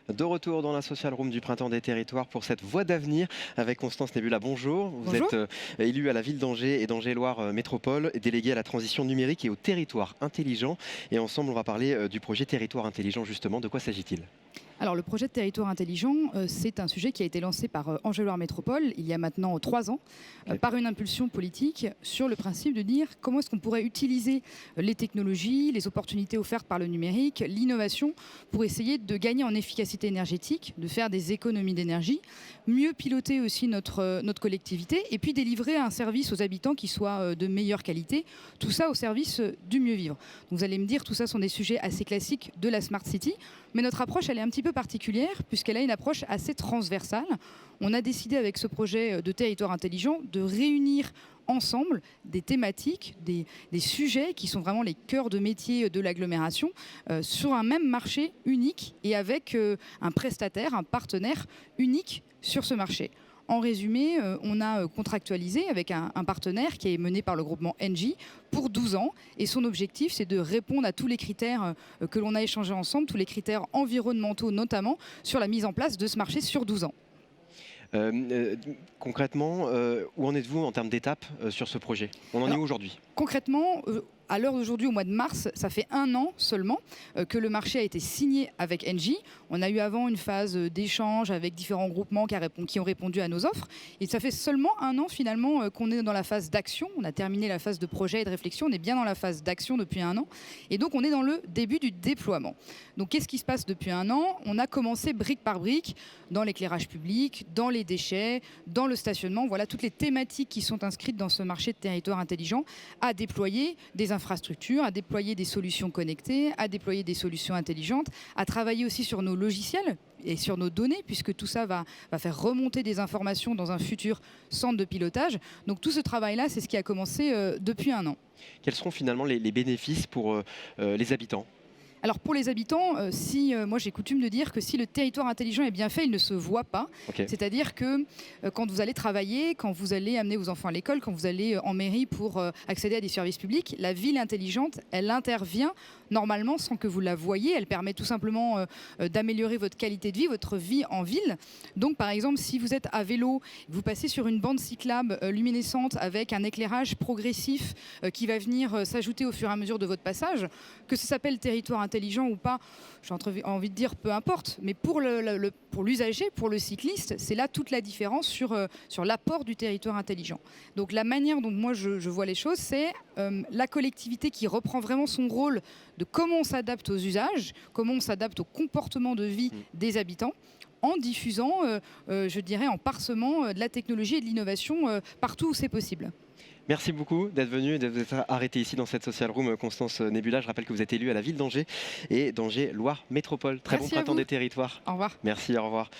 De retour dans la Social Room du Printemps des Territoires pour cette voix d'avenir avec Constance Nebula. Bonjour, vous Bonjour. êtes élue à la ville d'Angers et d'Angers-Loire Métropole, déléguée à la transition numérique et au territoire intelligent. Et ensemble, on va parler du projet Territoire intelligent justement. De quoi s'agit-il? Alors le projet de territoire intelligent, c'est un sujet qui a été lancé par Angers-Loire Métropole il y a maintenant 3 ans, Ok. par une impulsion politique sur le principe de dire comment est-ce qu'on pourrait utiliser les technologies, les opportunités offertes par le numérique, l'innovation pour essayer de gagner en efficacité énergétique, de faire des économies d'énergie, mieux piloter aussi notre collectivité et puis délivrer un service aux habitants qui soit de meilleure qualité, tout ça au service du mieux vivre. Donc vous allez me dire, tout ça sont des sujets assez classiques de la Smart City, mais notre approche, elle est un petit peu particulière puisqu'elle a une approche assez transversale. On a décidé avec ce projet de territoire intelligent de réunir ensemble des thématiques, des sujets qui sont vraiment les cœurs de métier de l'agglomération sur un même marché unique et avec un prestataire, un partenaire unique sur ce marché. En résumé, on a contractualisé avec un partenaire qui est mené par le groupement Engie pour 12 ans. Et son objectif, c'est de répondre à tous les critères que l'on a échangés ensemble, tous les critères environnementaux notamment, sur la mise en place de ce marché sur 12 ans. Euh, euh, Concrètement, où en êtes-vous en termes d'étapes sur ce projet? On en est où aujourd'hui? Concrètement, à l'heure d'aujourd'hui, au mois de mars, ça fait 1 an seulement que le marché a été signé avec Engie. On a eu avant une phase d'échange avec différents groupements qui ont répondu à nos offres. Et ça fait seulement 1 an finalement qu'on est dans la phase d'action. On a terminé la phase de projet et de réflexion. On est bien dans la phase d'action depuis 1 an. Et donc on est dans le début du déploiement. Donc qu'est-ce qui se passe depuis 1 an? On a commencé brique par brique dans l'éclairage public, dans les déchets, dans le stationnement. Voilà toutes les thématiques qui sont inscrites dans ce marché de territoire intelligent, à déployer des infrastructures, à déployer des solutions connectées, à déployer des solutions intelligentes, à travailler aussi sur nos logiciels et sur nos données, puisque tout ça va faire remonter des informations dans un futur centre de pilotage. Donc tout ce travail-là, c'est ce qui a commencé depuis 1 an. Quels seront finalement les bénéfices pour les habitants? Alors pour les habitants, moi j'ai coutume de dire que si le territoire intelligent est bien fait, il ne se voit pas. Ok. C'est-à-dire que quand vous allez travailler, quand vous allez amener vos enfants à l'école, quand vous allez en mairie pour accéder à des services publics, la ville intelligente, elle intervient normalement sans que vous la voyiez. Elle permet tout simplement d'améliorer votre qualité de vie, votre vie en ville. Donc par exemple, si vous êtes à vélo, vous passez sur une bande cyclable luminescente avec un éclirage progressif qui va venir s'ajouter au fur et à mesure de votre passage, que ça s'appelle territoire intelligent ou pas, j'ai envie de dire peu importe, mais pour l'usager, pour le cycliste, c'est là toute la différence sur l'apport du territoire intelligent. Donc la manière dont moi je vois les choses, c'est la collectivité qui reprend vraiment son rôle de comment on s'adapte aux usages, comment on s'adapte au comportement de vie des habitants, en diffusant, je dirais, en parsemant de la technologie et de l'innovation partout où c'est possible. Merci beaucoup d'être venu et d'être arrêté ici dans cette Social Room, Constance Nebula. Je rappelle que vous êtes élue à la ville d'Angers et d'Angers-Loire Métropole. Très bon Merci à printemps vous. des territoires. Au revoir. Merci, au revoir.